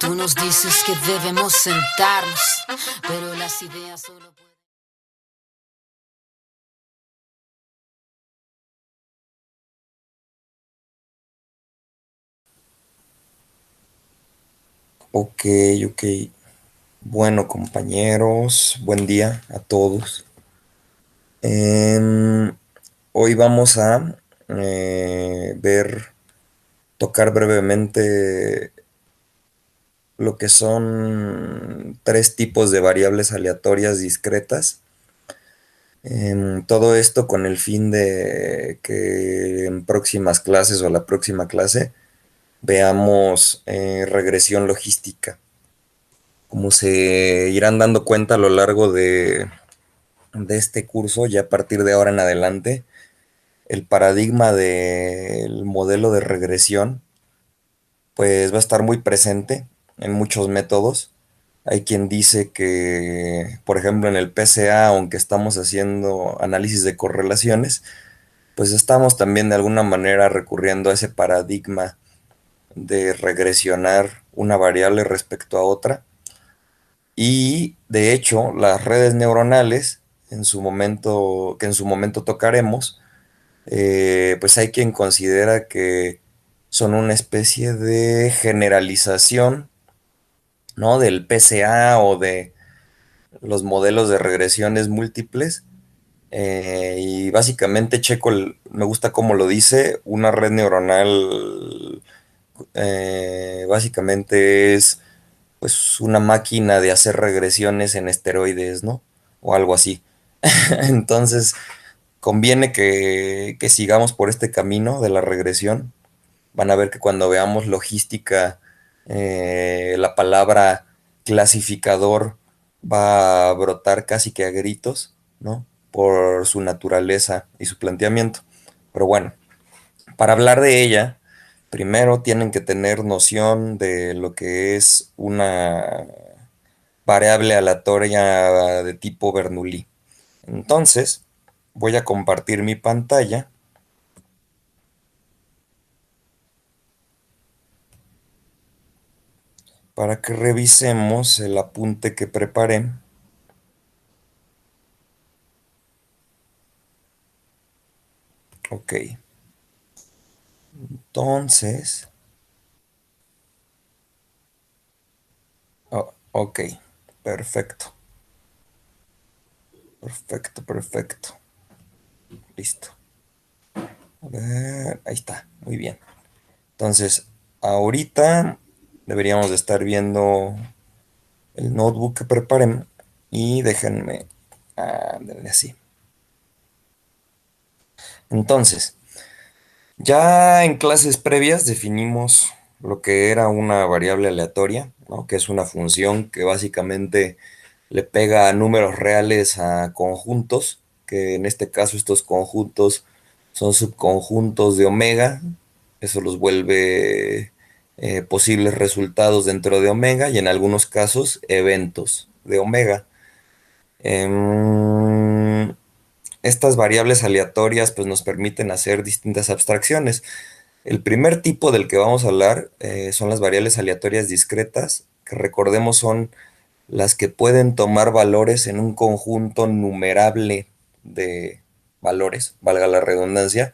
Tú nos dices que debemos sentarnos, pero las ideas solo pueden... Ok, ok. Bueno, compañeros, buen día a todos. Em, Hoy vamos a tocar brevemente lo que son tres tipos de variables aleatorias discretas. Todo esto con el fin de que en próximas clases o la próxima clase veamos regresión logística. Como se irán dando cuenta a lo largo de este curso, ya a partir de ahora en adelante, el paradigma del modelo de regresión, pues va a estar muy presente en muchos métodos. Hay quien dice que, por ejemplo, en el PCA, aunque estamos haciendo análisis de correlaciones, pues estamos también de alguna manera recurriendo a ese paradigma de regresionar una variable respecto a otra. Y de hecho, las redes neuronales, que en su momento tocaremos, pues hay quien considera que son una especie de generalización, ¿no? Del PCA o de los modelos de regresiones múltiples. Y básicamente me gusta cómo lo dice, una red neuronal básicamente es pues una máquina de hacer regresiones en esteroides, ¿no? O algo así. Entonces, conviene que sigamos por este camino de la regresión. Van a ver que cuando veamos logística, la palabra clasificador va a brotar casi que a gritos, ¿no? Por su naturaleza y su planteamiento. Pero bueno, para hablar de ella, primero tienen que tener noción de lo que es una variable aleatoria de tipo Bernoulli. Entonces, voy a compartir mi pantalla para que revisemos el apunte que preparé. Ok, entonces, ok, perfecto, perfecto, perfecto, listo. A ver, ahí está, muy bien. Entonces, ahorita deberíamos de estar viendo el notebook que preparé y déjenme, ándale así. Entonces, ya en clases previas definimos lo que era una variable aleatoria, ¿no? Que es una función que básicamente le pega a números reales a conjuntos, que en este caso estos conjuntos son subconjuntos de omega, eso los vuelve posibles resultados dentro de omega y en algunos casos eventos de omega. Em, Estas variables aleatorias pues nos permiten hacer distintas abstracciones. El primer tipo del que vamos a hablar son las variables aleatorias discretas, que recordemos son las que pueden tomar valores en un conjunto numerable de valores, valga la redundancia.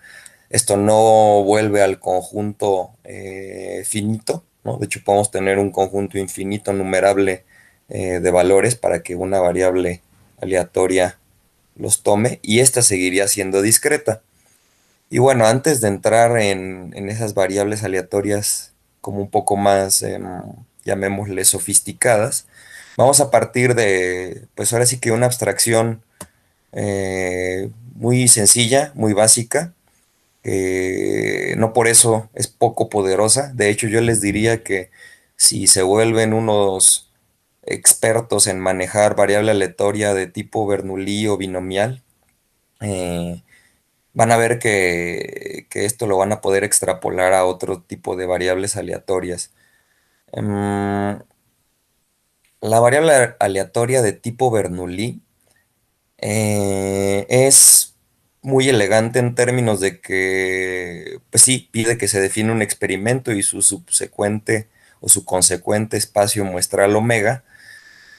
Esto no vuelve al conjunto finito, ¿no? De hecho, podemos tener un conjunto infinito numerable de valores para que una variable aleatoria los tome y esta seguiría siendo discreta. Y bueno, antes de entrar en esas variables aleatorias como un poco más, llamémosle, sofisticadas, vamos a partir de, pues ahora sí que una abstracción muy sencilla, muy básica, que no por eso es poco poderosa. De hecho, yo les diría que si se vuelven unos expertos en manejar variable aleatoria de tipo Bernoulli o binomial, eh, van a ver que esto lo van a poder extrapolar a otro tipo de variables aleatorias. Em, la variable aleatoria de tipo Bernoulli es muy elegante en términos de que, pues sí, pide que se define un experimento y su subsecuente o su consecuente espacio muestral omega,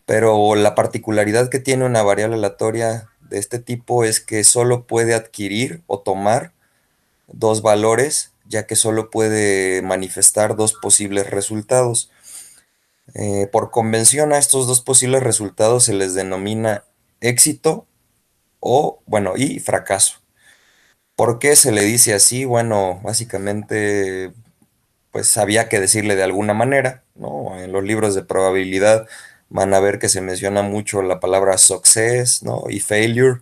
pero la particularidad que tiene una variable aleatoria de este tipo es que solo puede adquirir o tomar dos valores, ya que solo puede manifestar dos posibles resultados. Por convención a estos dos posibles resultados se les denomina éxito o, bueno, y fracaso. ¿Por qué se le dice así? Bueno, básicamente, pues había que decirle de alguna manera, ¿no? En los libros de probabilidad van a ver que se menciona mucho la palabra success, ¿no? Y failure.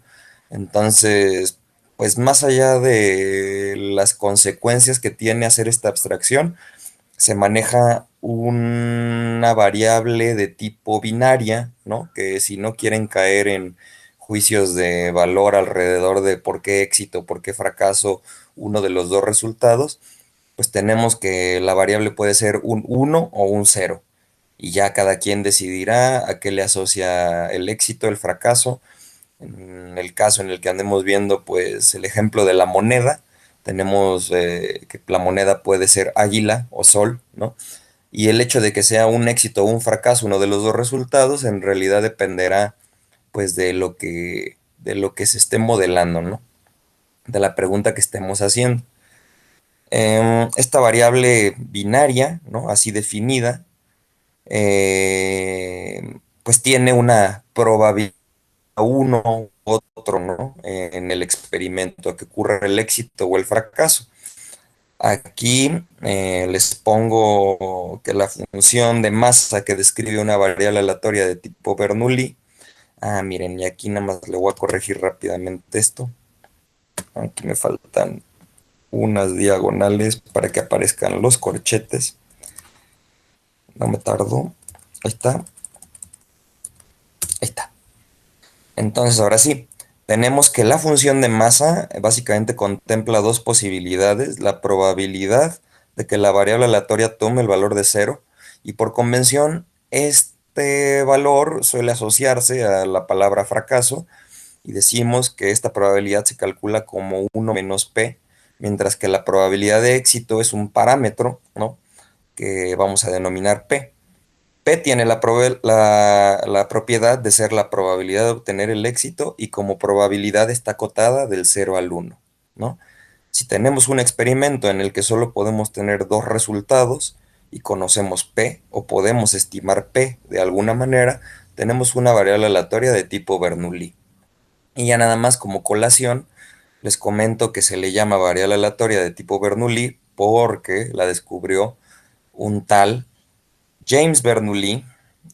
Entonces, pues más allá de las consecuencias que tiene hacer esta abstracción, se maneja una variable de tipo binaria, ¿no? Que si no quieren caer en juicios de valor alrededor de por qué éxito, por qué fracaso, uno de los dos resultados, pues tenemos que la variable puede ser un uno o un cero. Y ya cada quien decidirá a qué le asocia el éxito, el fracaso. En el caso en el que andemos viendo, pues el ejemplo de la moneda, tenemos que la moneda puede ser águila o sol, ¿no? Y el hecho de que sea un éxito o un fracaso, uno de los dos resultados, en realidad dependerá pues de lo que se esté modelando, ¿no? De la pregunta que estemos haciendo. Esta variable binaria, ¿no? Así definida, pues tiene una probabilidad uno u otro, ¿no? En el experimento, que ocurra el éxito o el fracaso. Aquí les pongo que la función de masa que describe una variable aleatoria de tipo Bernoulli. Miren, y aquí nada más le voy a corregir rápidamente esto. Aquí me faltan unas diagonales para que aparezcan los corchetes. No me tardo. Ahí está. Ahí está. Entonces, ahora sí, tenemos que la función de masa básicamente contempla dos posibilidades: la probabilidad de que la variable aleatoria tome el valor de cero, y por convención, este valor suele asociarse a la palabra fracaso, y decimos que esta probabilidad se calcula como uno menos p, mientras que la probabilidad de éxito es un parámetro, ¿no? Que vamos a denominar p. P tiene la propiedad de ser la probabilidad de obtener el éxito, y como probabilidad está acotada del 0 al 1, ¿no? Si tenemos un experimento en el que solo podemos tener dos resultados y conocemos P o podemos estimar P de alguna manera, tenemos una variable aleatoria de tipo Bernoulli. Y ya nada más como colación, les comento que se le llama variable aleatoria de tipo Bernoulli porque la descubrió un tal James Bernoulli,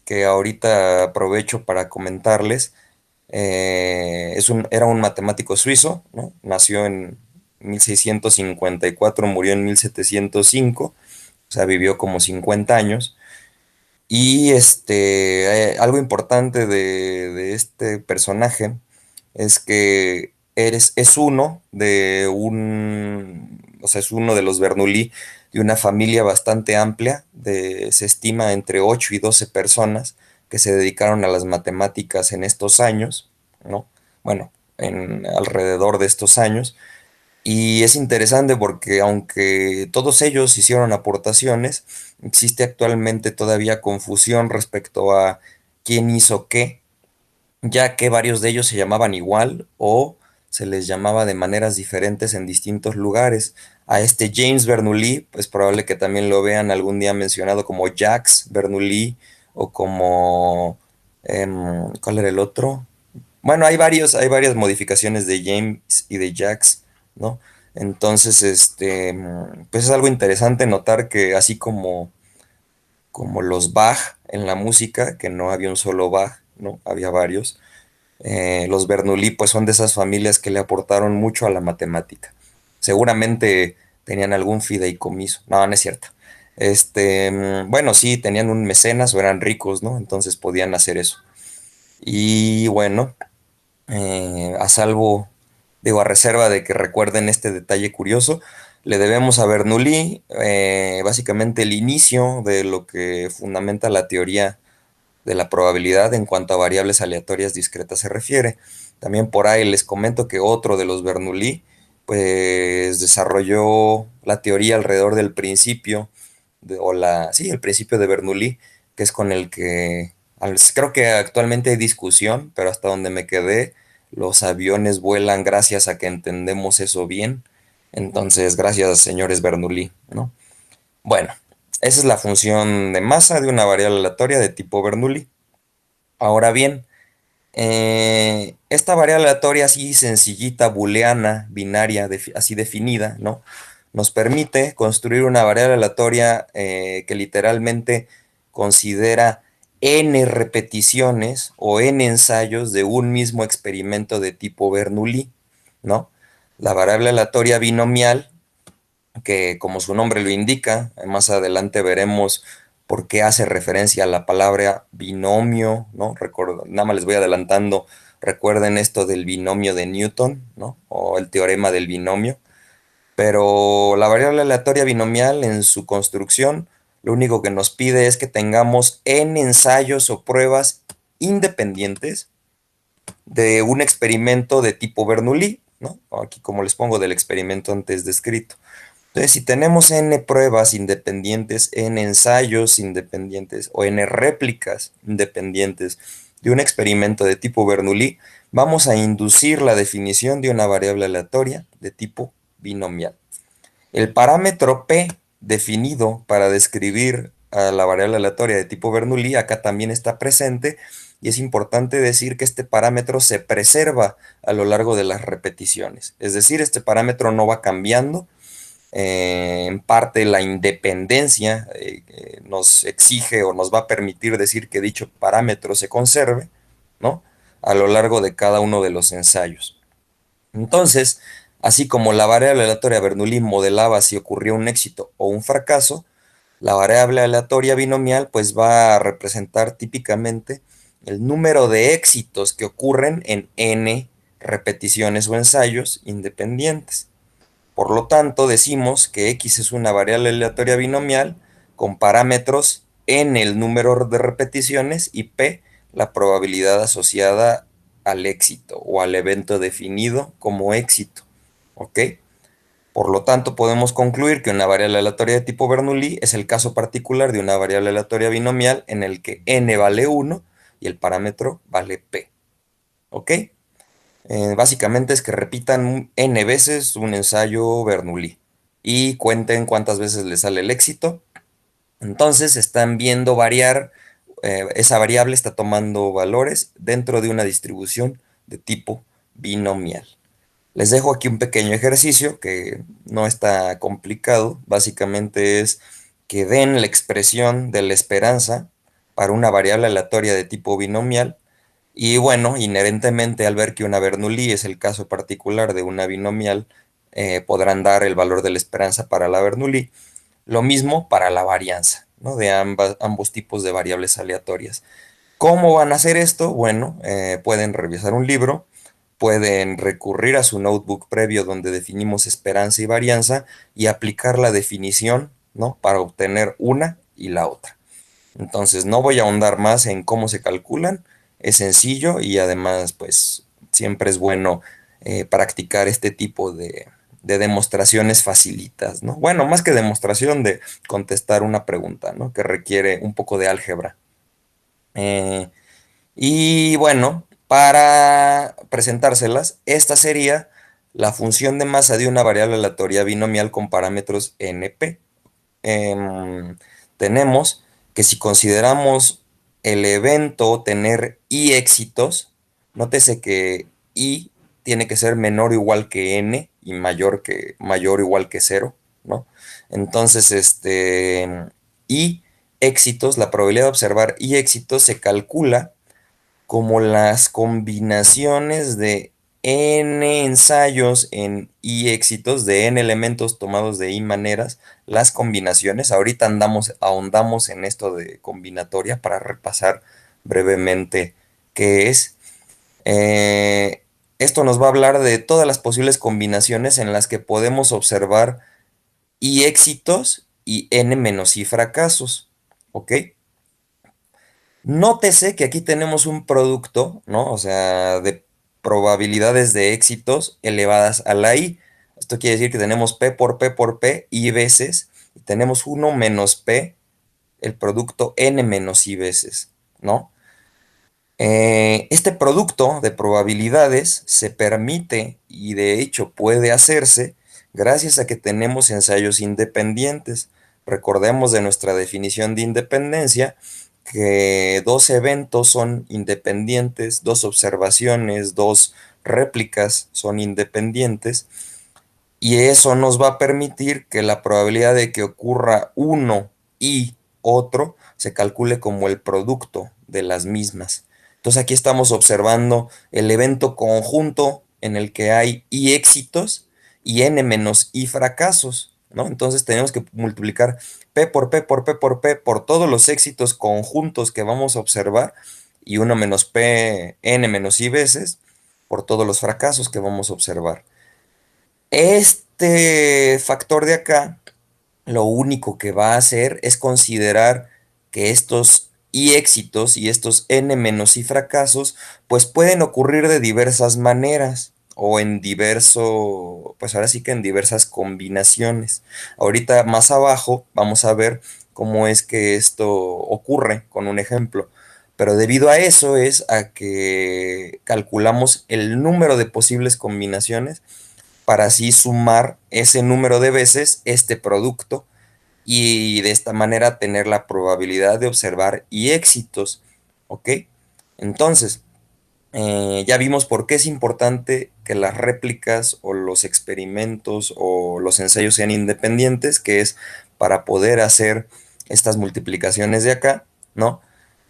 que ahorita aprovecho para comentarles. Era un matemático suizo, ¿no? Nació en 1654, murió en 1705, o sea, vivió como 50 años. Y algo importante de este personaje es que o sea, es uno de los Bernoulli de una familia bastante amplia, se estima entre 8 y 12 personas que se dedicaron a las matemáticas en estos años, ¿no? Bueno, alrededor de estos años. Y es interesante porque aunque todos ellos hicieron aportaciones, existe actualmente todavía confusión respecto a quién hizo qué, ya que varios de ellos se llamaban igual o se les llamaba de maneras diferentes en distintos lugares. A este James Bernoulli, pues probable que también lo vean algún día mencionado como Jacques Bernoulli o como, ¿cuál era el otro? Bueno, hay varias modificaciones de James y de Jacques, ¿no? Entonces, pues es algo interesante notar que así como los Bach en la música, que no había un solo Bach, ¿no? Había varios. Los Bernoulli pues son de esas familias que le aportaron mucho a la matemática. Seguramente tenían algún fideicomiso. No, no es cierto. Bueno, sí, tenían un mecenas o eran ricos, ¿no? Entonces podían hacer eso. Y bueno, a salvo, digo, a reserva de que recuerden este detalle curioso, le debemos a Bernoulli básicamente el inicio de lo que fundamenta la teoría de la probabilidad en cuanto a variables aleatorias discretas se refiere. También por ahí les comento que otro de los Bernoulli pues desarrolló la teoría alrededor del principio sí, el principio de Bernoulli, que es con el que creo que actualmente hay discusión, pero hasta donde me quedé, los aviones vuelan gracias a que entendemos eso bien. Entonces, gracias, señores Bernoulli, ¿no? Bueno, esa es la función de masa de una variable aleatoria de tipo Bernoulli. Ahora bien, esta variable aleatoria así sencillita, booleana, binaria, así definida, ¿no? Nos permite construir una variable aleatoria que literalmente considera n repeticiones o n ensayos de un mismo experimento de tipo Bernoulli, ¿no? La variable aleatoria binomial, que como su nombre lo indica, más adelante veremos por qué hace referencia a la palabra binomio, ¿no? Nada más les voy adelantando, recuerden esto del binomio de Newton, ¿no? O el teorema del binomio. Pero la variable aleatoria binomial en su construcción, lo único que nos pide es que tengamos n ensayos o pruebas independientes de un experimento de tipo Bernoulli, ¿no? Aquí como les pongo del experimento antes descrito. Entonces, si tenemos n pruebas independientes, n ensayos independientes o n réplicas independientes de un experimento de tipo Bernoulli, vamos a inducir la definición de una variable aleatoria de tipo binomial. El parámetro p definido para describir a la variable aleatoria de tipo Bernoulli acá también está presente y es importante decir que este parámetro se preserva a lo largo de las repeticiones. Es decir, este parámetro no va cambiando. En parte la independencia nos exige o nos va a permitir decir que dicho parámetro se conserve, ¿no? A lo largo de cada uno de los ensayos. Entonces, así como la variable aleatoria Bernoulli modelaba si ocurría un éxito o un fracaso, la variable aleatoria binomial pues va a representar típicamente el número de éxitos que ocurren en n repeticiones o ensayos independientes. Por lo tanto, decimos que x es una variable aleatoria binomial con parámetros n el número de repeticiones y p la probabilidad asociada al éxito o al evento definido como éxito. ¿Ok? Por lo tanto, podemos concluir que una variable aleatoria de tipo Bernoulli es el caso particular de una variable aleatoria binomial en el que n vale 1 y el parámetro vale p. ¿Ok? Básicamente es que repitan n veces un ensayo Bernoulli y cuenten cuántas veces les sale el éxito. Entonces están viendo variar, esa variable está tomando valores dentro de una distribución de tipo binomial. Les dejo aquí un pequeño ejercicio que no está complicado. Básicamente es que den la expresión de la esperanza para una variable aleatoria de tipo binomial. Y bueno, inherentemente al ver que una Bernoulli es el caso particular de una binomial, podrán dar el valor de la esperanza para la Bernoulli. Lo mismo para la varianza, ¿no? De ambos tipos de variables aleatorias. ¿Cómo van a hacer esto? Bueno, pueden revisar un libro, pueden recurrir a su notebook previo donde definimos esperanza y varianza y aplicar la definición, ¿no? Para obtener una y la otra. Entonces, no voy a ahondar más en cómo se calculan, es sencillo y además, pues, siempre es bueno practicar este tipo de demostraciones facilitas, ¿no? Bueno, más que demostración de contestar una pregunta, ¿no? Que requiere un poco de álgebra. Eh, y bueno, para presentárselas, esta sería la función de masa de una variable aleatoria binomial con parámetros NP. Tenemos que si consideramos el evento tener i éxitos, nótese que i tiene que ser menor o igual que n y mayor o igual que cero, ¿no? Entonces, i éxitos, la probabilidad de observar i éxitos se calcula como las combinaciones de n ensayos en y éxitos de n elementos tomados de y maneras, las combinaciones. Ahorita ahondamos en esto de combinatoria para repasar brevemente qué es. Esto nos va a hablar de todas las posibles combinaciones en las que podemos observar y éxitos y n menos y fracasos. ¿Ok? Nótese que aquí tenemos un producto, ¿no? O sea, de probabilidades de éxitos elevadas a la i. Esto quiere decir que tenemos p por p por p y veces y tenemos uno menos P, el producto N menos I veces, ¿no? Este producto de probabilidades se permite y de hecho puede hacerse gracias a que tenemos ensayos independientes. Recordemos de nuestra definición de independencia que dos eventos son independientes, dos observaciones, dos réplicas son independientes y eso nos va a permitir que la probabilidad de que ocurra uno y otro se calcule como el producto de las mismas. Entonces aquí estamos observando el evento conjunto en el que hay y éxitos y n menos i fracasos, ¿no? Entonces tenemos que multiplicar p por p por p por p por todos los éxitos conjuntos que vamos a observar y uno menos p n menos i veces por todos los fracasos que vamos a observar. Este factor de acá lo único que va a hacer es considerar que estos y éxitos y estos n menos y fracasos pues pueden ocurrir de diversas maneras o en diverso, pues ahora sí que en diversas combinaciones. Ahorita más abajo vamos a ver cómo es que esto ocurre con un ejemplo. Pero debido a eso es a que calculamos el número de posibles combinaciones para así sumar ese número de veces este producto y de esta manera tener la probabilidad de observar y éxitos, ¿ok? Entonces, ya vimos por qué es importante que las réplicas o los experimentos o los ensayos sean independientes, que es para poder hacer estas multiplicaciones de acá, ¿no?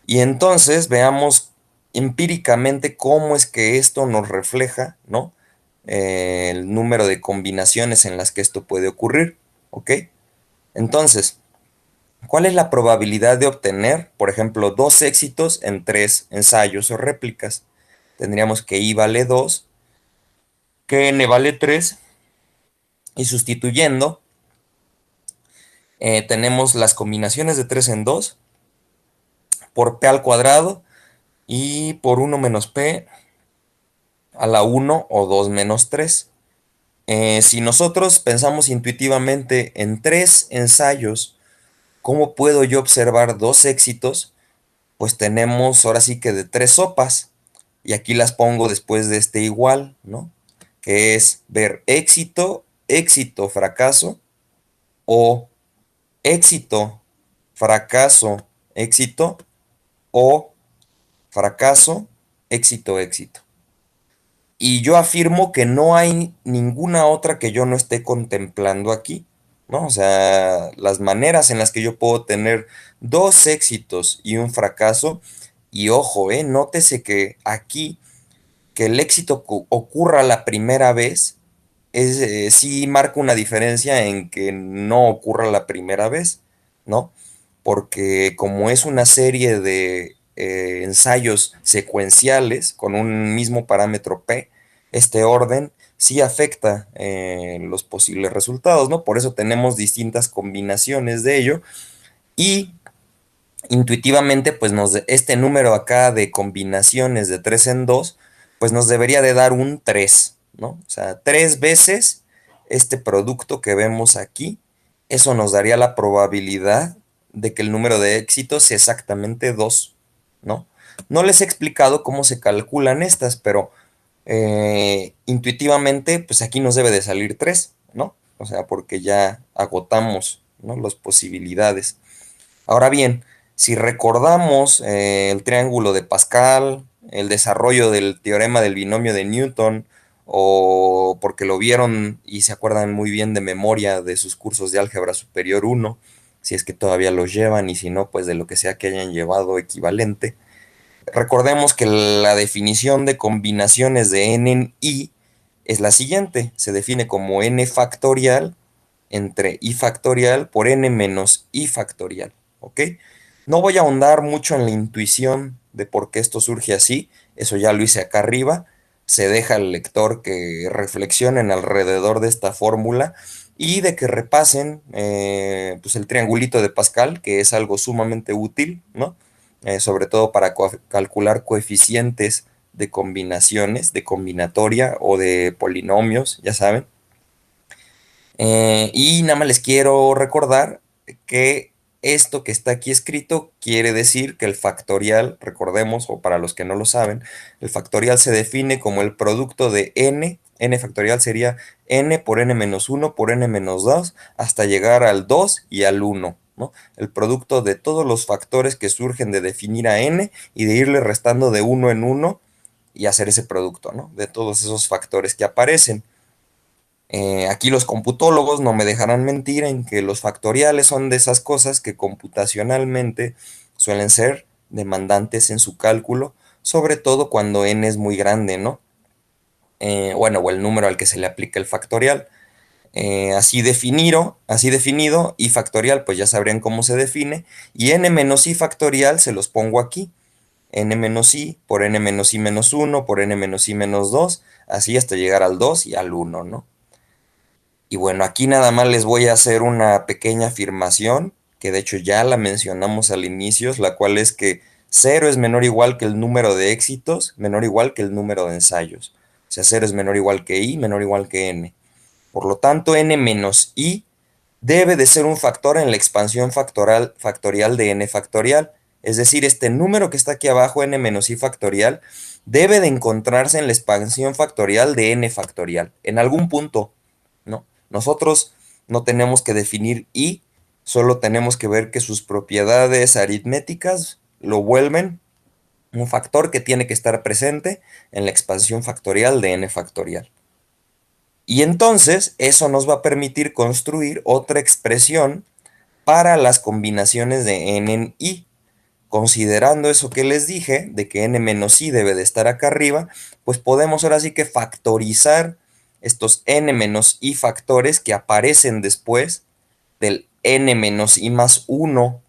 Y entonces veamos empíricamente cómo es que esto nos refleja, ¿no? El número de combinaciones en las que esto puede ocurrir, ¿ok? Entonces, ¿cuál es la probabilidad de obtener, por ejemplo, dos éxitos en tres ensayos o réplicas? Tendríamos que I vale 2, que N vale 3, y sustituyendo, tenemos las combinaciones de 3 en 2 por P al cuadrado y por 1 menos P a la 1 o 2 menos 3. Si nosotros pensamos intuitivamente en tres ensayos, ¿cómo puedo yo observar dos éxitos? Pues tenemos ahora sí que de tres sopas, y aquí las pongo después de este igual, ¿no? Que es ver éxito, éxito, fracaso, o éxito, fracaso, éxito, o fracaso, éxito, éxito. Y yo afirmo que no hay ninguna otra que yo no esté contemplando aquí, ¿no? O sea, las maneras en las que yo puedo tener dos éxitos y un fracaso, y ojo, nótese que aquí, que el éxito ocurra la primera vez, sí marca una diferencia en que no ocurra la primera vez, ¿no? Porque como es una serie de ensayos secuenciales con un mismo parámetro P, este orden sí afecta los posibles resultados, ¿no? Por eso tenemos distintas combinaciones de ello y intuitivamente, pues este número acá de combinaciones de 3 en 2 pues nos debería de dar un 3, ¿no? O sea, tres veces este producto que vemos aquí, eso nos daría la probabilidad de que el número de éxitos sea exactamente 2, ¿no? No les he explicado cómo se calculan estas, pero intuitivamente, pues aquí nos debe de salir 3, ¿no? O sea, porque ya agotamos, ¿no? Las posibilidades. Ahora bien, si recordamos el triángulo de Pascal, el desarrollo del teorema del binomio de Newton, o porque lo vieron y se acuerdan muy bien de memoria de sus cursos de álgebra superior 1, si es que todavía los llevan y si no, pues de lo que sea que hayan llevado equivalente. Recordemos que la definición de combinaciones de n en i es la siguiente, se define como n factorial entre i factorial por n menos i factorial, ¿ok? No voy a ahondar mucho en la intuición de por qué esto surge así, eso ya lo hice acá arriba, se deja al lector que reflexionen alrededor de esta fórmula y de que repasen pues el triangulito de Pascal, que es algo sumamente útil, ¿no? Sobre todo para calcular coeficientes de combinaciones, de combinatoria o de polinomios, ya saben. Y nada más les quiero recordar que esto que está aquí escrito quiere decir que el factorial, recordemos, o para los que no lo saben, el factorial se define como el producto de n factorial sería n por n menos 1 por n menos 2 hasta llegar al 2 y al 1, ¿no? El producto de todos los factores que surgen de definir a n y de irle restando de uno en uno y hacer ese producto, ¿no? De todos esos factores que aparecen. Aquí los computólogos no me dejarán mentir en que los factoriales son de esas cosas que computacionalmente suelen ser demandantes en su cálculo, sobre todo cuando n es muy grande, ¿no? Bueno, o el número al que se le aplica el factorial. Así definido, y factorial, pues ya sabrían cómo se define, y n menos i factorial se los pongo aquí, n menos i por n menos i menos 1 por n menos i menos 2 así hasta llegar al 2 y al 1, ¿no? Y bueno, aquí nada más les voy a hacer una pequeña afirmación, que de hecho ya la mencionamos al inicio, la cual es que cero es menor o igual que el número de éxitos, menor o igual que el número de ensayos. O sea, cero es menor o igual que i, menor o igual que n. Por lo tanto, n menos i debe de ser un factor en la expansión factorial de n factorial. Es decir, este número que está aquí abajo, n menos i factorial, debe de encontrarse en la expansión factorial de n factorial, en algún punto, ¿no? Nosotros no tenemos que definir i, solo tenemos que ver que sus propiedades aritméticas lo vuelven un factor que tiene que estar presente en la expansión factorial de n factorial. Y entonces eso nos va a permitir construir otra expresión para las combinaciones de n en i. Considerando eso que les dije, de que n menos i debe de estar acá arriba, pues podemos ahora sí que factorizar estos n menos i factores que aparecen después del n menos i más 1.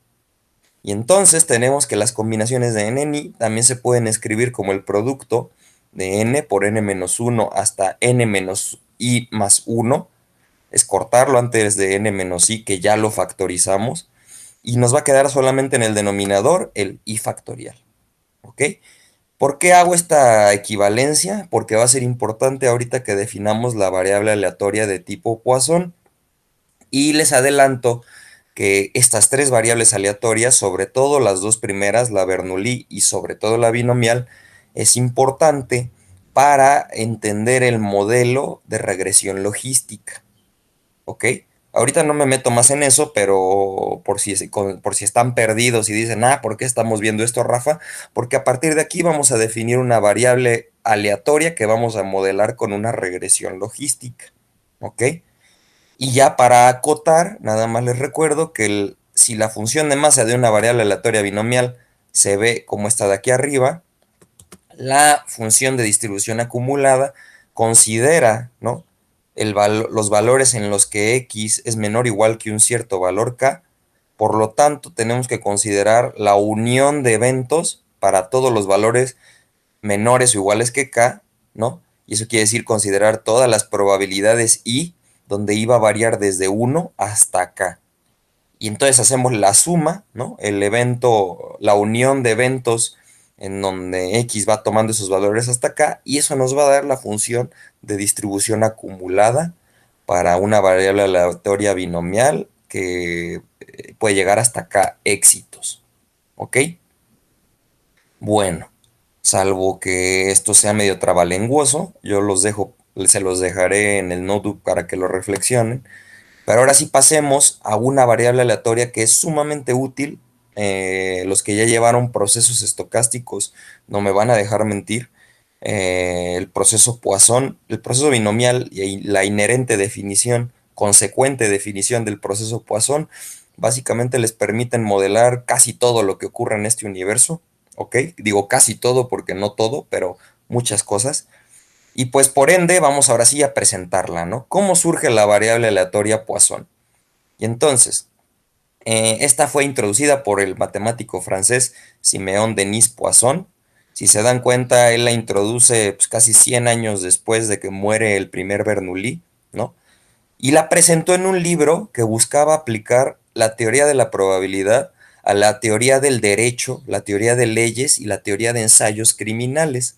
Y entonces tenemos que las combinaciones de n en i también se pueden escribir como el producto de n por n menos 1 hasta n menos i más 1. Es cortarlo antes de n menos i, que ya lo factorizamos. Y nos va a quedar solamente en el denominador el i factorial. ¿Ok? ¿Por qué hago esta equivalencia? Porque va a ser importante ahorita que definamos la variable aleatoria de tipo Poisson. Y les adelanto que estas tres variables aleatorias, sobre todo las dos primeras, la Bernoulli y sobre todo la binomial, es importante para entender el modelo de regresión logística. ¿Ok? Ahorita no me meto más en eso, pero por si están perdidos y dicen, ¿por qué estamos viendo esto, Rafa? Porque a partir de aquí vamos a definir una variable aleatoria que vamos a modelar con una regresión logística. ¿Ok? Y ya para acotar, nada más les recuerdo que si la función de masa de una variable aleatoria binomial se ve como esta de aquí arriba, la función de distribución acumulada considera, ¿no?, los valores en los que x es menor o igual que un cierto valor k. Por lo tanto, tenemos que considerar la unión de eventos para todos los valores menores o iguales que k, ¿no? Y eso quiere decir considerar todas las probabilidades i, donde i va a variar desde 1 hasta k. Y entonces hacemos la suma, ¿no? El evento, la unión de eventos en donde x va tomando esos valores hasta acá, y eso nos va a dar la función de distribución acumulada para una variable aleatoria binomial que puede llegar hasta acá éxitos. ¿Ok? Bueno, salvo que esto sea medio trabalenguoso, yo se los dejaré en el notebook para que lo reflexionen. Pero ahora sí pasemos a una variable aleatoria que es sumamente útil. Los que ya llevaron procesos estocásticos no me van a dejar mentir. El proceso Poisson, el proceso binomial y la inherente definición, consecuente definición del proceso Poisson, básicamente les permiten modelar casi todo lo que ocurre en este universo. ¿Ok? Digo casi todo porque no todo, pero muchas cosas. Y pues por ende vamos ahora sí a presentarla, ¿no? ¿Cómo surge la variable aleatoria Poisson? Y entonces, esta fue introducida por el matemático francés Siméon Denis Poisson. Si se dan cuenta, él la introduce pues, casi 100 años después de que muere el primer Bernoulli, ¿no? Y la presentó en un libro que buscaba aplicar la teoría de la probabilidad a la teoría del derecho, la teoría de leyes y la teoría de ensayos criminales.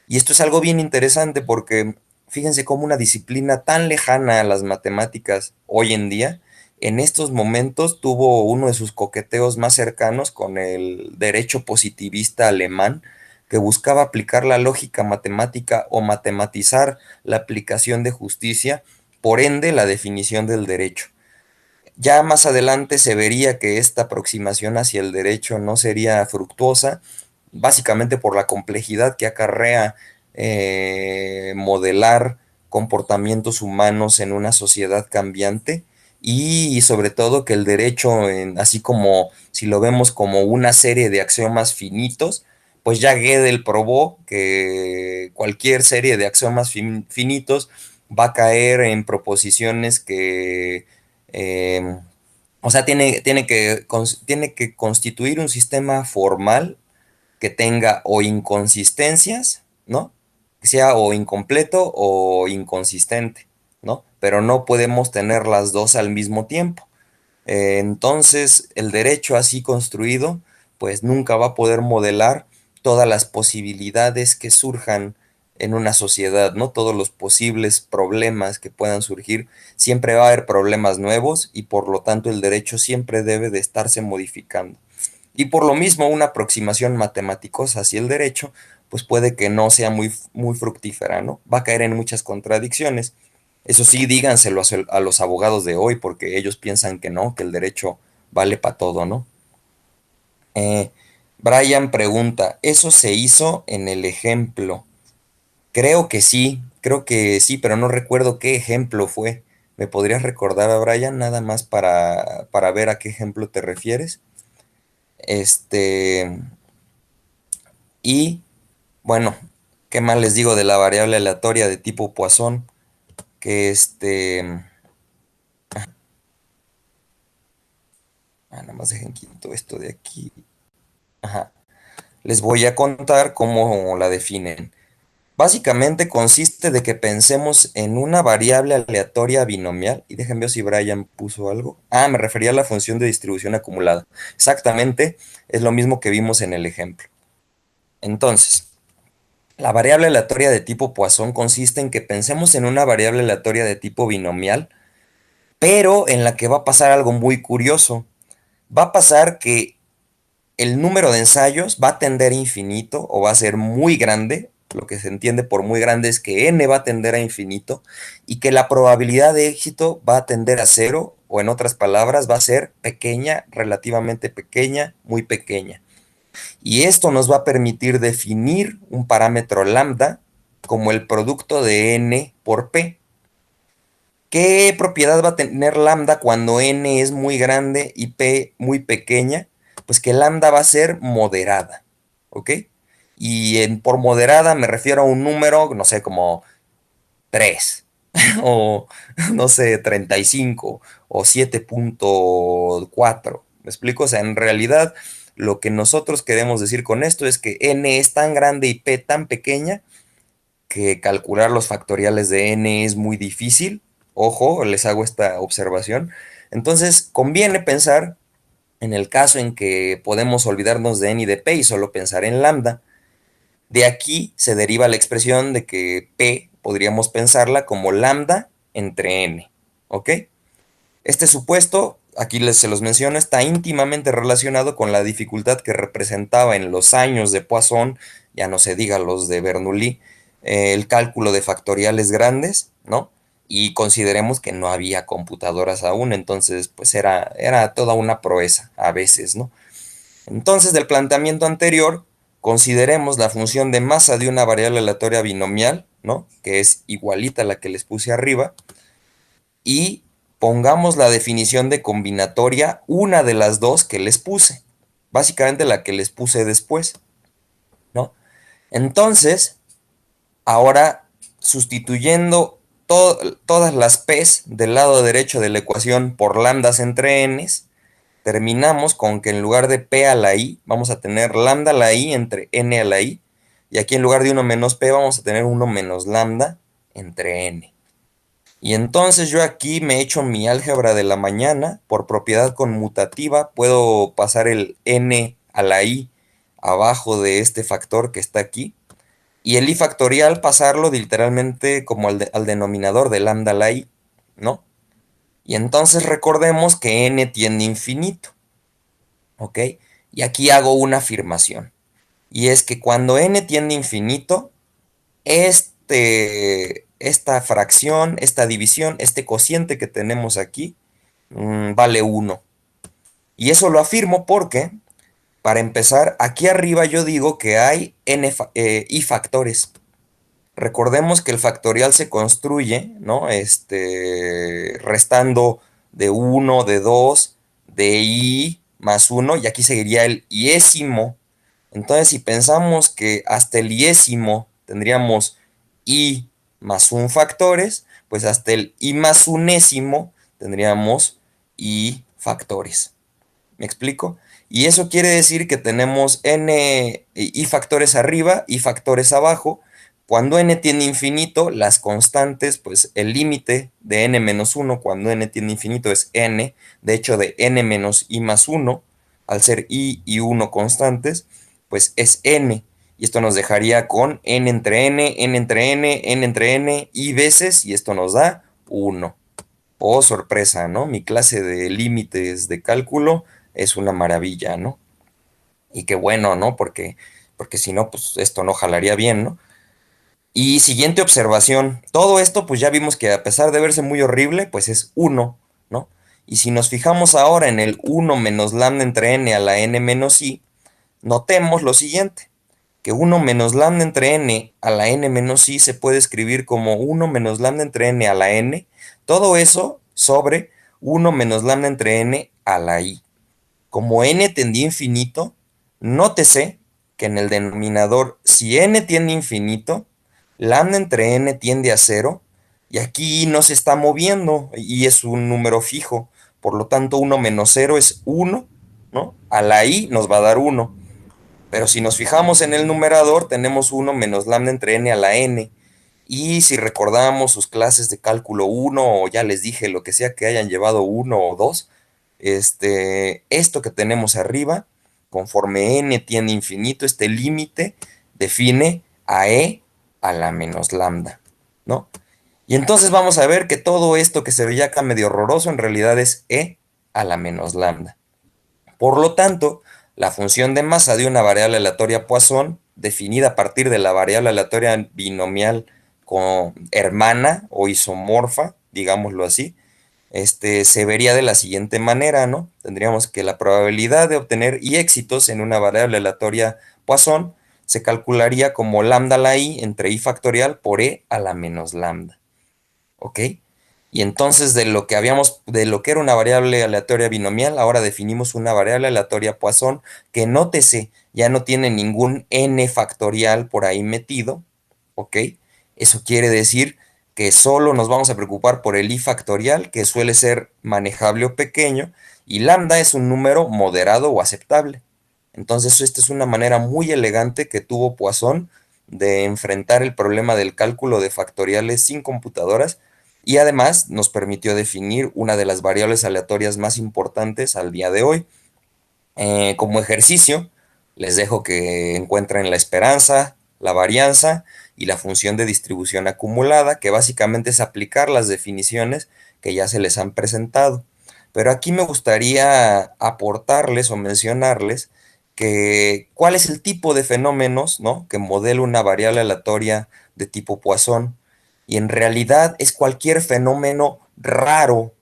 Y esto es algo bien interesante porque fíjense cómo una disciplina tan lejana a las matemáticas hoy en día, en estos momentos tuvo uno de sus coqueteos más cercanos con el derecho positivista alemán, que buscaba aplicar la lógica matemática o matematizar la aplicación de justicia, por ende la definición del derecho. Ya más adelante se vería que esta aproximación hacia el derecho no sería fructuosa, básicamente por la complejidad que acarrea modelar comportamientos humanos en una sociedad cambiante y sobre todo que el derecho, así como si lo vemos como una serie de axiomas finitos, pues ya Gödel probó que cualquier serie de axiomas finitos va a caer en proposiciones que eh, o sea, tiene que constituir un sistema formal que tenga o inconsistencias, ¿no? Que sea o incompleto o inconsistente, ¿no? Pero no podemos tener las dos al mismo tiempo. Entonces, el derecho así construido, pues nunca va a poder modelar todas las posibilidades que surjan en una sociedad, ¿no? Todos los posibles problemas que puedan surgir, siempre va a haber problemas nuevos y por lo tanto el derecho siempre debe de estarse modificando. Y por lo mismo, una aproximación matemáticos hacia el derecho, pues puede que no sea muy fructífera, ¿no? Va a caer en muchas contradicciones. Eso sí, díganselo a los abogados de hoy, porque ellos piensan que no, que el derecho vale para todo, ¿no? Eh, Brian pregunta, ¿eso se hizo en el ejemplo? Creo que sí, pero no recuerdo qué ejemplo fue. ¿Me podrías recordar a Brian nada más para ver a qué ejemplo te refieres? Este, y bueno, ¿qué más les digo de la variable aleatoria de tipo Poisson? Que nada más dejen quito esto de aquí. Ajá. Les voy a contar cómo la definen. Básicamente consiste de que pensemos en una variable aleatoria binomial. Y déjenme ver si Brian puso algo. Ah, me refería a la función de distribución acumulada. Exactamente, es lo mismo que vimos en el ejemplo. Entonces, la variable aleatoria de tipo Poisson consiste en que pensemos en una variable aleatoria de tipo binomial, pero en la que va a pasar algo muy curioso. Va a pasar que el número de ensayos va a tender a infinito o va a ser muy grande. Lo que se entiende por muy grande es que n va a tender a infinito y que la probabilidad de éxito va a tender a cero, o en otras palabras va a ser pequeña, relativamente pequeña, muy pequeña. Y esto nos va a permitir definir un parámetro lambda como el producto de n por p. ¿Qué propiedad va a tener lambda cuando n es muy grande y p muy pequeña? Pues que lambda va a ser moderada, ¿ok? Y por moderada me refiero a un número, no sé, como 3 o no sé, 35 o 7.4. ¿Me explico? O sea, en realidad lo que nosotros queremos decir con esto es que n es tan grande y p tan pequeña que calcular los factoriales de n es muy difícil. Ojo, les hago esta observación. Entonces, conviene pensar en el caso en que podemos olvidarnos de n y de p y solo pensar en lambda. De aquí se deriva la expresión de que p podríamos pensarla como lambda entre n. ¿Ok? Este supuesto, aquí se los menciono, está íntimamente relacionado con la dificultad que representaba en los años de Poisson, ya no se diga los de Bernoulli, el cálculo de factoriales grandes, ¿no? Y consideremos que no había computadoras aún, entonces pues era toda una proeza a veces, ¿no? Entonces, del planteamiento anterior, consideremos la función de masa de una variable aleatoria binomial, ¿no? Que es igualita a la que les puse arriba, y pongamos la definición de combinatoria, una de las dos que les puse, básicamente la que les puse después, ¿no? Entonces, ahora sustituyendo todas las p's del lado derecho de la ecuación por lambdas entre n's, terminamos con que en lugar de p a la i vamos a tener lambda a la i entre n a la i, y aquí en lugar de 1 menos p vamos a tener 1 menos lambda entre n. Y entonces yo aquí me echo mi álgebra de la mañana, por propiedad conmutativa, puedo pasar el n a la i abajo de este factor que está aquí. y el i factorial pasarlo literalmente como al denominador de lambda a la i, ¿no? Y entonces recordemos que n tiende a infinito, ¿ok? Y aquí hago una afirmación, y es que cuando n tiende a infinito, esta fracción, esta división, este cociente que tenemos aquí, vale 1. Y eso lo afirmo porque, para empezar, aquí arriba yo digo que hay i factores. Recordemos que el factorial se construye, ¿no? Restando de 1, de 2, de i más 1, y aquí seguiría el iésimo. Entonces, si pensamos que hasta el iésimo tendríamos i más un factores, pues hasta el i más unésimo tendríamos i factores. ¿Me explico? Y eso quiere decir que tenemos n i factores arriba y factores abajo. Cuando n tiende infinito, las constantes, pues el límite de n menos 1 cuando n tiende infinito es n, de hecho de n menos i más 1, al ser i y 1 constantes, pues es n. Y esto nos dejaría con n entre n, n entre n, n entre n, i veces, y esto nos da 1. Oh, sorpresa, ¿no? Mi clase de límites de cálculo es una maravilla, ¿no? Y qué bueno, ¿no? Porque si no, pues esto no jalaría bien, ¿no? Y siguiente observación, todo esto pues ya vimos que a pesar de verse muy horrible, pues es 1, ¿no? Y si nos fijamos ahora en el 1 menos lambda entre n a la n menos i, notemos lo siguiente, que 1 menos lambda entre n a la n menos i se puede escribir como 1 menos lambda entre n a la n, todo eso sobre 1 menos lambda entre n a la i. Como n tendía a infinito, nótese que en el denominador, si n tiende a infinito, lambda entre n tiende a cero, y aquí no se está moviendo, y es un número fijo. Por lo tanto, 1 menos 0 es 1, ¿no? A la i nos va a dar 1. Pero si nos fijamos en el numerador, tenemos 1 menos lambda entre n a la n. Y si recordamos sus clases de cálculo 1, o ya les dije lo que sea que hayan llevado 1 o 2, esto que tenemos arriba, conforme n tiende a infinito, este límite define a e a la menos lambda, ¿no? Y entonces vamos a ver que todo esto que se veía acá medio horroroso en realidad es e a la menos lambda. Por lo tanto, la función de masa de una variable aleatoria Poisson, definida a partir de la variable aleatoria binomial con hermana o isomorfa, digámoslo así, se vería de la siguiente manera, ¿no? Tendríamos que la probabilidad de obtener y éxitos en una variable aleatoria Poisson se calcularía como lambda a la i entre i factorial por e a la menos lambda, ¿ok? Y entonces de lo que era una variable aleatoria binomial, ahora definimos una variable aleatoria Poisson que, nótese, ya no tiene ningún n factorial por ahí metido, ¿ok? Eso quiere decir que solo nos vamos a preocupar por el i factorial, que suele ser manejable o pequeño, y lambda es un número moderado o aceptable. Entonces, esta es una manera muy elegante que tuvo Poisson de enfrentar el problema del cálculo de factoriales sin computadoras, y además nos permitió definir una de las variables aleatorias más importantes al día de hoy. Como ejercicio, les dejo que encuentren la esperanza, la varianza y la función de distribución acumulada, que básicamente es aplicar las definiciones que ya se les han presentado. Pero aquí me gustaría aportarles o mencionarles que cuál es el tipo de fenómenos, ¿no?, que modela una variable aleatoria de tipo Poisson. Y en realidad es cualquier fenómeno raro,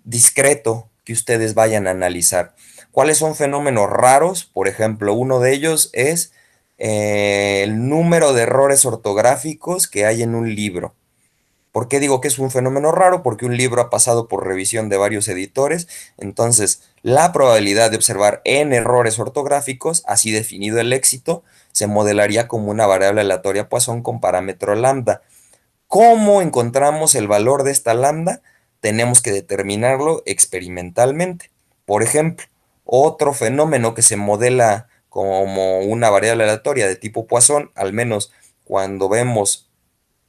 discreto, que ustedes vayan a analizar. ¿Cuáles son fenómenos raros? Por ejemplo, uno de ellos es el número de errores ortográficos que hay en un libro. ¿Por qué digo que es un fenómeno raro? Porque un libro ha pasado por revisión de varios editores, entonces la probabilidad de observar n errores ortográficos, así definido el éxito, se modelaría como una variable aleatoria Poisson con parámetro lambda. ¿Cómo encontramos el valor de esta lambda? Tenemos que determinarlo experimentalmente. Por ejemplo, otro fenómeno que se modela como una variable aleatoria de tipo Poisson, al menos cuando vemos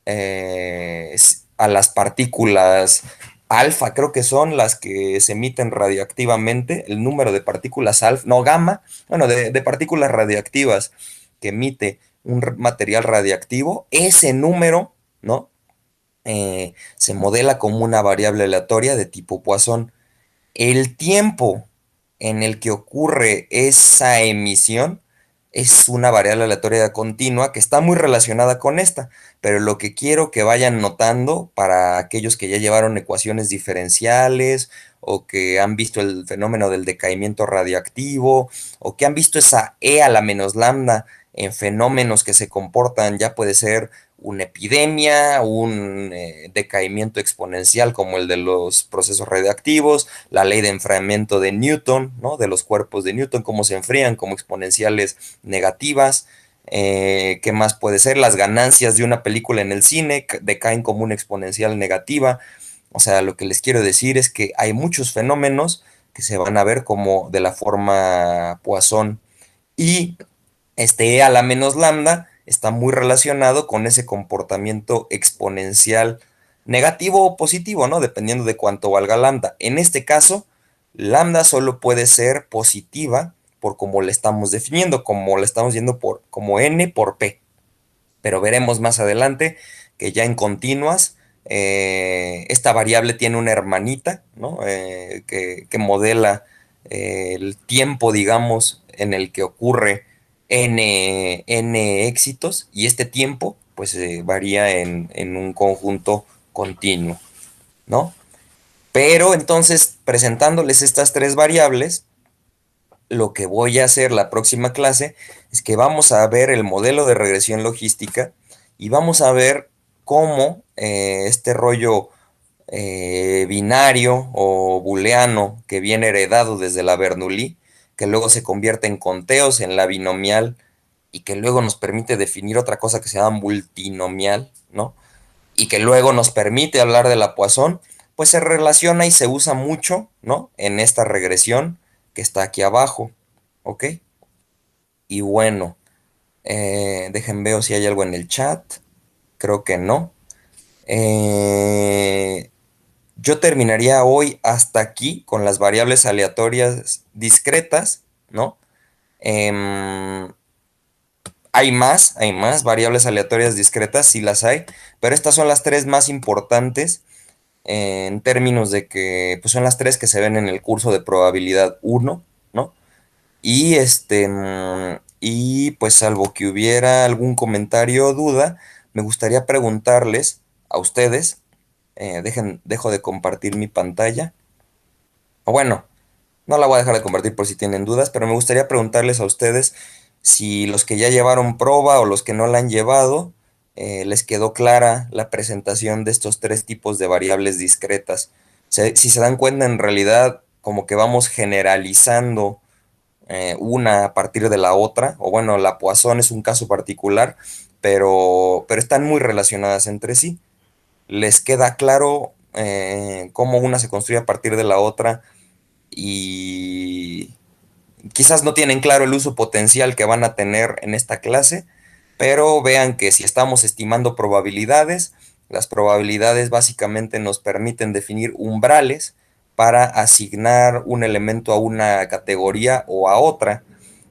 a las partículas alfa, creo que son las que se emiten radioactivamente, el número de partículas alfa, no gamma, bueno, de partículas radioactivas que emite material radiactivo, ese número, ¿no? Se modela como una variable aleatoria de tipo Poisson. El tiempo en el que ocurre esa emisión es una variable aleatoria continua que está muy relacionada con esta, pero lo que quiero que vayan notando para aquellos que ya llevaron ecuaciones diferenciales o que han visto el fenómeno del decaimiento radiactivo o que han visto esa E a la menos lambda en fenómenos que se comportan, ya puede ser una epidemia, un decaimiento exponencial como el de los procesos radiactivos, la ley de enfriamiento de Newton, ¿no? De los cuerpos de Newton, cómo se enfrían como exponenciales negativas. ¿Qué más puede ser? Las ganancias de una película en el cine decaen como una exponencial negativa. O sea, lo que les quiero decir es que hay muchos fenómenos que se van a ver como de la forma Poisson. Y este E a la menos lambda está muy relacionado con ese comportamiento exponencial negativo o positivo, ¿no? Dependiendo de cuánto valga lambda. En este caso, lambda solo puede ser positiva por como le estamos definiendo, como le estamos yendo por como n por p. Pero veremos más adelante que ya en continuas esta variable tiene una hermanita, ¿no? Que modela el tiempo, digamos, en el que ocurre n éxitos y este tiempo pues varía en un conjunto continuo, ¿no? Pero entonces, presentándoles estas tres variables, lo que voy a hacer la próxima clase es que vamos a ver el modelo de regresión logística y vamos a ver cómo este rollo binario o booleano que viene heredado desde la Bernoulli, que luego se convierte en conteos en la binomial y que luego nos permite definir otra cosa que se llama multinomial, ¿no? Y que luego nos permite hablar de la Poisson, pues se relaciona y se usa mucho, ¿no? En esta regresión que está aquí abajo, ¿ok? Y bueno, dejen ver si hay algo en el chat, creo que no. Eh, yo terminaría hoy hasta aquí con las variables aleatorias discretas, ¿no? Em, hay más variables aleatorias discretas, sí las hay, pero estas son las tres más importantes en términos de que pues son las tres que se ven en el curso de probabilidad uno, ¿no? Y pues salvo que hubiera algún comentario o duda, me gustaría preguntarles a ustedes, dejo de compartir mi pantalla, o bueno, no la voy a dejar de compartir por si tienen dudas, pero me gustaría preguntarles a ustedes si los que ya llevaron proba o los que no la han llevado, les quedó clara la presentación de estos tres tipos de variables discretas. Si se dan cuenta, en realidad, como que vamos generalizando una a partir de la otra, o bueno, la Poisson es un caso particular, pero están muy relacionadas entre sí. ¿Les queda claro cómo una se construye a partir de la otra? Y quizás no tienen claro el uso potencial que van a tener en esta clase, pero vean que si estamos estimando probabilidades, las probabilidades básicamente nos permiten definir umbrales para asignar un elemento a una categoría o a otra.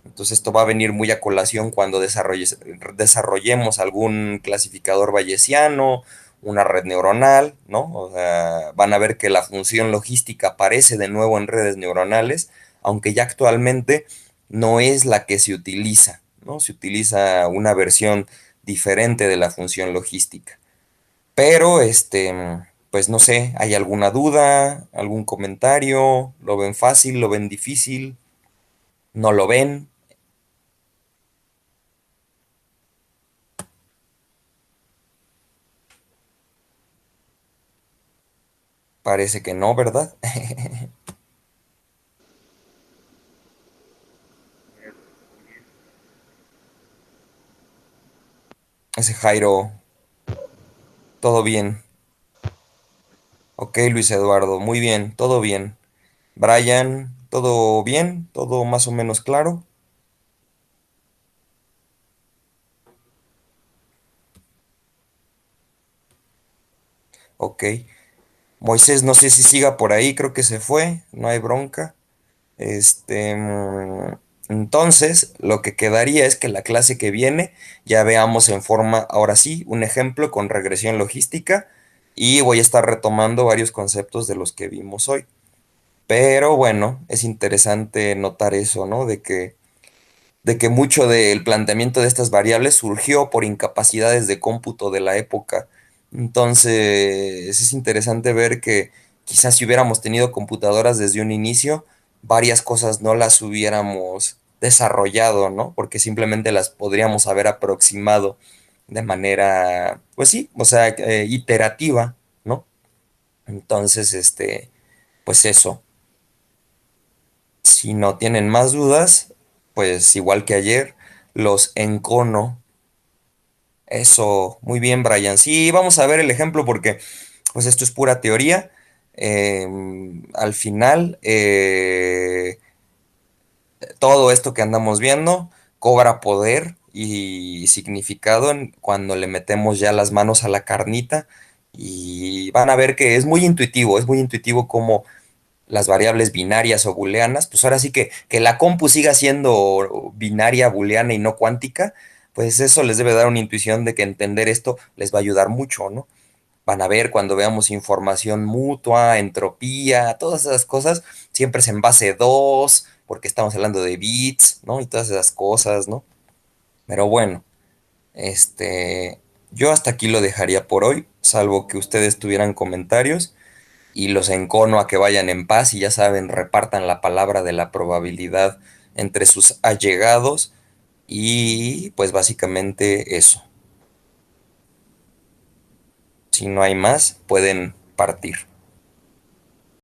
Entonces esto va a venir muy a colación cuando desarrollemos algún clasificador bayesiano, una red neuronal, ¿no? O sea, van a ver que la función logística aparece de nuevo en redes neuronales, aunque ya actualmente no es la que se utiliza, ¿no? Se utiliza una versión diferente de la función logística. Pero, pues no sé, ¿hay alguna duda, algún comentario? ¿Lo ven fácil? ¿Lo ven difícil? ¿No lo ven? Parece que no, ¿verdad? Ese Jairo, todo bien. Ok, Luis Eduardo, muy bien, todo bien. Brian, todo bien, todo más o menos claro. Ok. Moisés, no sé si siga por ahí, creo que se fue, no hay bronca. Este, Entonces, lo que quedaría es que la clase que viene ya veamos en forma, ahora sí, un ejemplo con regresión logística y voy a estar retomando varios conceptos de los que vimos hoy. Pero bueno, es interesante notar eso, ¿no? De que mucho del planteamiento de estas variables surgió por incapacidades de cómputo de la época. Entonces, es interesante ver que quizás si hubiéramos tenido computadoras desde un inicio, varias cosas no las hubiéramos desarrollado, ¿no? Porque simplemente las podríamos haber aproximado de manera, pues sí, o sea, iterativa, ¿no? Entonces, pues eso. Si no tienen más dudas, pues igual que ayer, los encono. Eso, muy bien, Brian. Sí, vamos a ver el ejemplo porque pues esto es pura teoría. Al final, todo esto que andamos viendo cobra poder y significado cuando le metemos ya las manos a la carnita y van a ver que es muy intuitivo cómo las variables binarias o booleanas, pues ahora sí que la compu siga siendo binaria, booleana y no cuántica, pues eso les debe dar una intuición de que entender esto les va a ayudar mucho, ¿no? Van a ver cuando veamos información mutua, entropía, todas esas cosas, siempre es en base 2 porque estamos hablando de bits, ¿no? Y todas esas cosas, ¿no? Pero bueno, yo hasta aquí lo dejaría por hoy, salvo que ustedes tuvieran comentarios y los encono a que vayan en paz y ya saben, repartan la palabra de la probabilidad entre sus allegados y pues básicamente eso. Si no hay más, pueden partir.